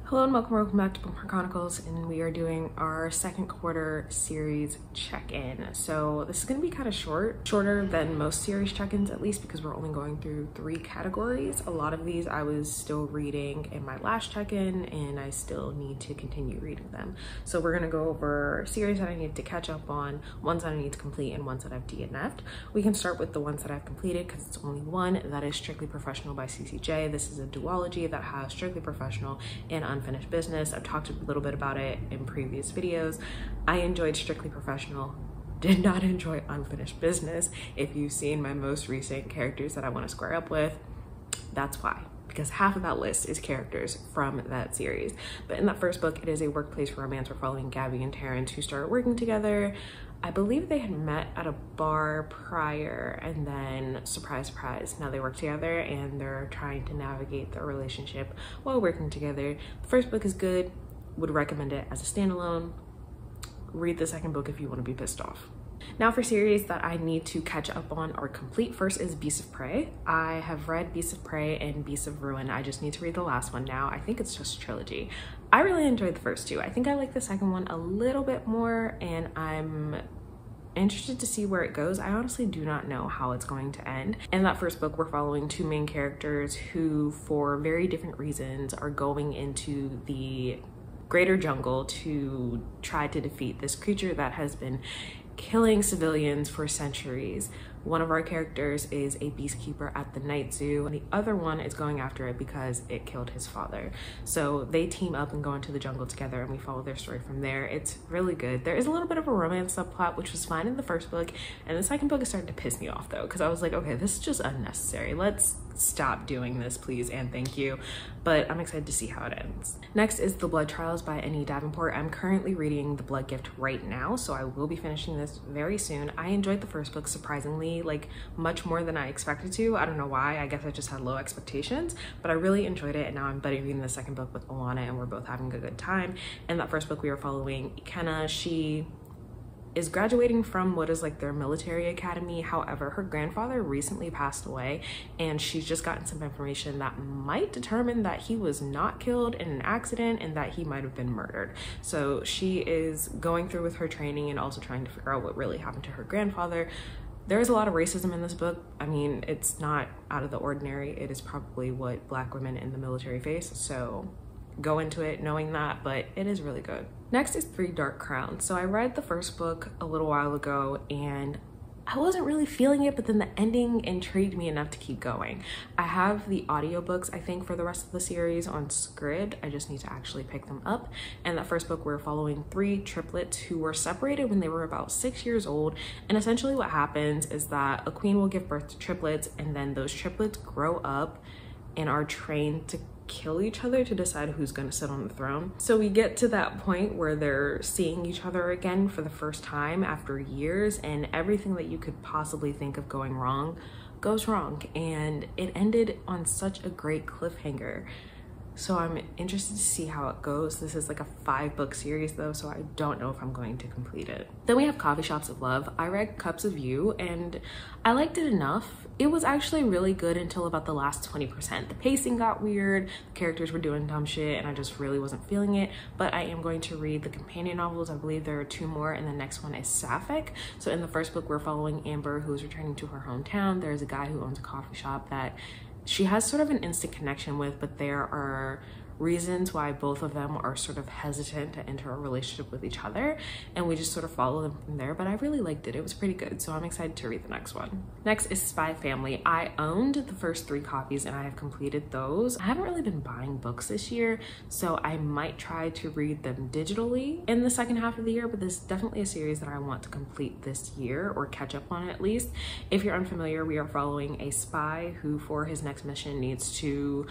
Hello and welcome back to Bookmark Chronicles, and we are doing our second quarter series check-in. So this is going to be kind of shorter than most series check-ins, at least because we're only going through 3 categories. A lot of these I was still reading in my last check-in, and I still need to continue reading them. So we're going to go over series that I need to catch up on, ones that I need to complete, and ones that I've DNF'd. We can start with the ones that I've completed because it's only one. That is Strictly Professional by CCJ. This is a duology that has Strictly Professional and Unfinished Business. I've talked a little bit about it in previous videos. I enjoyed Strictly Professional, did not enjoy Unfinished Business. If you've seen my most recent characters that I want to square up with, that's why, because half of that list is characters from that series. But in that first book, it is a workplace romance. We're following Gabby and Terrence, who started working together. I believe they had met at a bar prior, and then surprise, surprise, now they work together and they're trying to navigate their relationship while working together. The first book is good, would recommend it as a standalone. Read the second book if you want to be pissed off. Now for series that I need to catch up on or complete, first is Beasts of Prey. I have read Beasts of Prey and Beasts of Ruin. I just need to read the last one now. I think it's just a trilogy. I really enjoyed the first 2. I think I like the second one a little bit more, and I'm interested to see where it goes. I honestly do not know how it's going to end. In that first book, we're following 2 main characters who, for very different reasons, are going into the greater jungle to try to defeat this creature that has been killing civilians for centuries. One of our characters is a beastkeeper at the night zoo, and the other one is going after it because it killed his father. So they team up and go into the jungle together, and we follow their story from there. It's really good. There is a little bit of a romance subplot, which was fine in the first book, and the second book is starting to piss me off though, because I was like, okay, this is just unnecessary. Let's stop doing this, please and thank you. But I'm excited to see how it ends. Next is The Blood Trials by N.E. Davenport. I'm currently reading The Blood Gift right now, so I will be finishing this very soon. I enjoyed the first book surprisingly, like much more than I expected to. I don't know why. I guess I just had low expectations, but I really enjoyed it, and now I'm buddy reading the second book with Alana, and we're both having a good time. In that first book, we are following Ikenna. She is graduating from what is like their military academy. However, her grandfather recently passed away, and she's just gotten some information that might determine that he was not killed in an accident and that he might have been murdered. So she is going through with her training and also trying to figure out what really happened to her grandfather. There is a lot of racism in this book. I mean, it's not out of the ordinary. It is probably what Black women in the military face. So go into it knowing that, but it is really good. Next is 3 Dark Crowns. So I read the first book a little while ago and I wasn't really feeling it, but then the ending intrigued me enough to keep going. I have the audiobooks, I think, for the rest of the series on Scribd. I just need to actually pick them up. And that first book, we're following 3 triplets who were separated when they were about 6 years old. And essentially what happens is that a queen will give birth to triplets, and then those triplets grow up and are trained to kill each other to decide who's going to sit on the throne. So we get to that point where they're seeing each other again for the first time after years, and everything that you could possibly think of going wrong goes wrong, and it ended on such a great cliffhanger. So I'm interested to see how it goes. This is like a 5-book series though, so I don't know if I'm going to complete it. Then we have Coffee Shops of Love. I read Cups of You and I liked it enough. It was actually really good until about the last 20%. The pacing got weird, the characters were doing dumb shit, and I just really wasn't feeling it. But I am going to read the companion novels. I believe there are 2 more, and the next one is Sapphic. So in the first book, we're following Amber, who is returning to her hometown. There's a guy who owns a coffee shop that she has sort of an instant connection with, but there are reasons why both of them are sort of hesitant to enter a relationship with each other, and we just sort of follow them from there. But I really liked it. It was pretty good, so I'm excited to read the next one. Next is Spy Family. I owned the first 3 copies and I have completed those. I haven't really been buying books this year, so I might try to read them digitally in the second half of the year, but this is definitely a series that I want to complete this year, or catch up on at least. If you're unfamiliar, we are following a spy who for his next mission needs to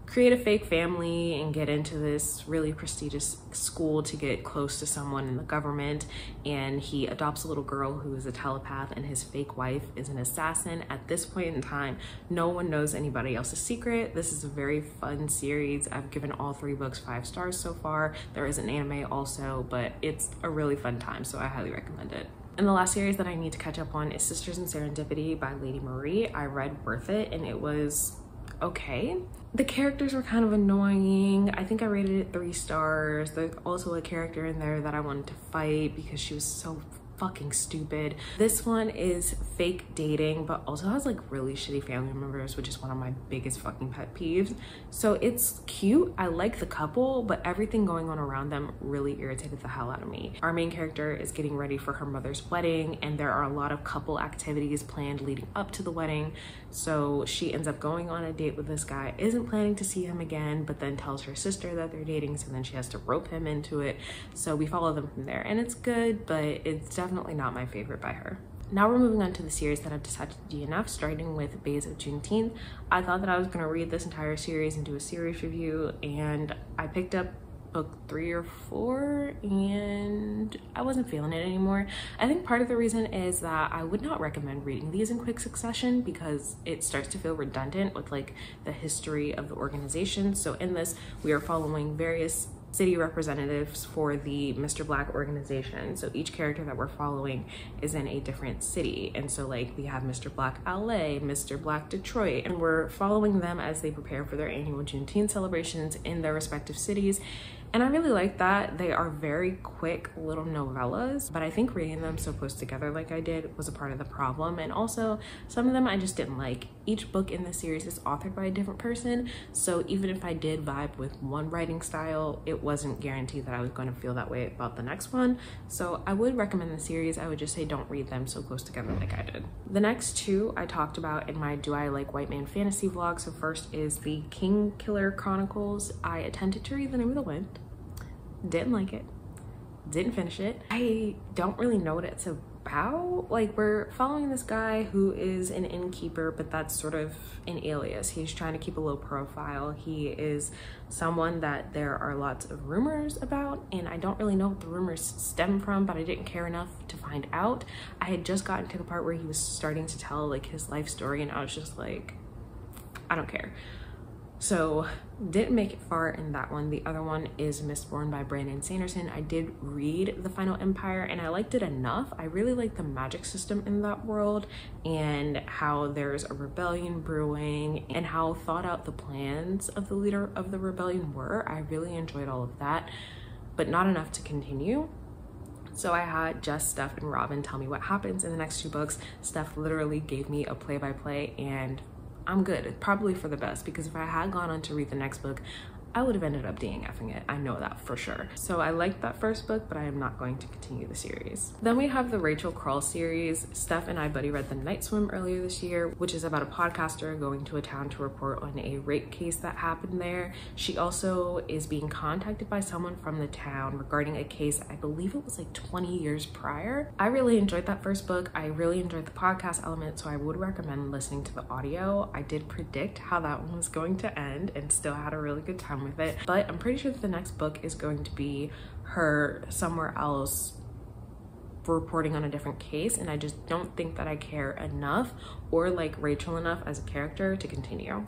create a fake family and get into this really prestigious school to get close to someone in the government, and he adopts a little girl who is a telepath, and his fake wife is an assassin. At this point in time, no one knows anybody else's secret. This is a very fun series. I've given all 3 books 5 stars so far. There is an anime also, but it's a really fun time, so I highly recommend it. And the last series that I need to catch up on is Sisters in Serendipity by Lady Marie. I read Worth It and it was okay. the characters were kind of annoying. I think I rated it 3 stars. There's also a character in there that I wanted to fight because she was so fucking stupid. This one is fake dating, but also has like really shitty family members, which is one of my biggest fucking pet peeves. So it's cute. I like the couple, but everything going on around them really irritated the hell out of me. Our main character is getting ready for her mother's wedding, and there are a lot of couple activities planned leading up to the wedding. So she ends up going on a date with this guy, isn't planning to see him again, but then tells her sister that they're dating, so then she has to rope him into it. So we follow them from there, and it's good, but it's definitely not my favorite by her. Now we're moving on to the series that I've decided to DNF, starting with Bays of Juneteenth. I thought that I was going to read this entire series and do a series review, and I picked up book 3 or 4 and I wasn't feeling it anymore. I think part of the reason is that I would not recommend reading these in quick succession because it starts to feel redundant with like the history of the organization. So in this, we are following various city representatives for the Mr. Black organization. So each character that we're following is in a different city. And so like we have Mr. Black LA, Mr. Black Detroit, and we're following them as they prepare for their annual Juneteenth celebrations in their respective cities. And I really like that. They are very quick little novellas, but I think reading them so close together like I did was a part of the problem. And also some of them I just didn't like. Each book in the series is authored by a different person. So even if I did vibe with one writing style, it wasn't guaranteed that I was going to feel that way about the next one. So I would recommend the series. I would just say don't read them so close together like I did. The next 2 I talked about in my Do I Like White Man Fantasy vlog. So first is the King Killer Chronicles. I attempted to read The Name of the Wind. Didn't like it, didn't finish it. I don't really know what it's about. Like, we're following this guy who is an innkeeper, but that's sort of an alias. He's trying to keep a low profile. He is someone that there are lots of rumors about, and I don't really know what the rumors stem from, but I didn't care enough to find out. I had just gotten to the part where he was starting to tell like his life story, and I was just like, I don't care. So didn't make it far in that one. The other one is Mistborn by Brandon Sanderson. I did read The Final Empire and I liked it enough. I really like the magic system in that world and how there's a rebellion brewing and how thought out the plans of the leader of the rebellion were. I really enjoyed all of that, but not enough to continue. So I had Jess, Steph, and Robin tell me what happens in the next 2 books. Steph literally gave me a play-by-play and I'm good, probably for the best, because if I had gone on to read the next book, I would have ended up DNFing it. I know that for sure. So I liked that first book, but I am not going to continue the series. Then we have the Rachel Kroll series. Steph and I buddy read The Night Swim earlier this year, which is about a podcaster going to a town to report on a rape case that happened there. She also is being contacted by someone from the town regarding a case, I believe it was like 20 years prior. I really enjoyed that first book. I really enjoyed the podcast element, so I would recommend listening to the audio. I did predict how that one was going to end and still had a really good time with it, but I'm pretty sure that the next book is going to be her somewhere else reporting on a different case, and I just don't think that I care enough or like Rachel enough as a character to continue.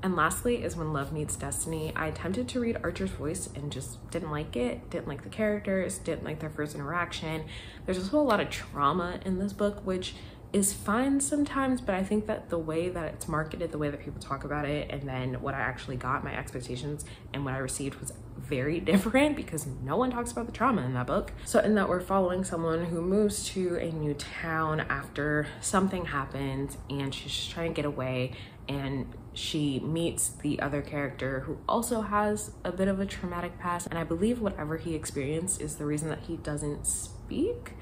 And lastly is When Love Meets Destiny. I attempted to read Archer's Voice and just didn't like it, didn't like the characters, didn't like their first interaction. There's also a lot of trauma in this book, which is fine sometimes, but I think that the way that it's marketed, the way that people talk about it, and then what I actually got, my expectations and what I received was very different because no one talks about the trauma in that book. So in that we're following someone who moves to a new town after something happens and she's just trying to get away, and she meets the other character who also has a bit of a traumatic past, and I believe whatever he experienced is the reason that he doesn't speak.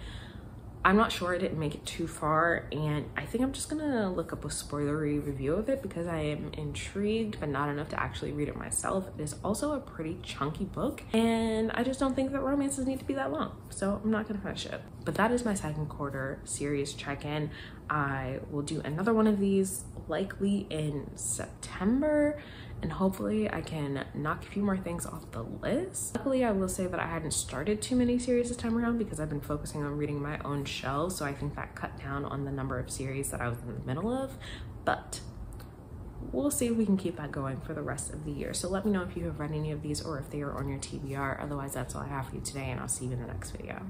I'm not sure, I didn't make it too far, and I think I'm just gonna look up a spoilery review of it because I am intrigued, but not enough to actually read it myself. It is also a pretty chunky book, and I just don't think that romances need to be that long, so I'm not gonna finish it. But that is my second quarter series check-in. I will do another one of these likely in September, and hopefully I can knock a few more things off the list. Luckily, I will say that I hadn't started too many series this time around because I've been focusing on reading my own shelves, so I think that cut down on the number of series that I was in the middle of, but we'll see if we can keep that going for the rest of the year. So let me know if you have read any of these or if they are on your TBR. Otherwise, that's all I have for you today, and I'll see you in the next video.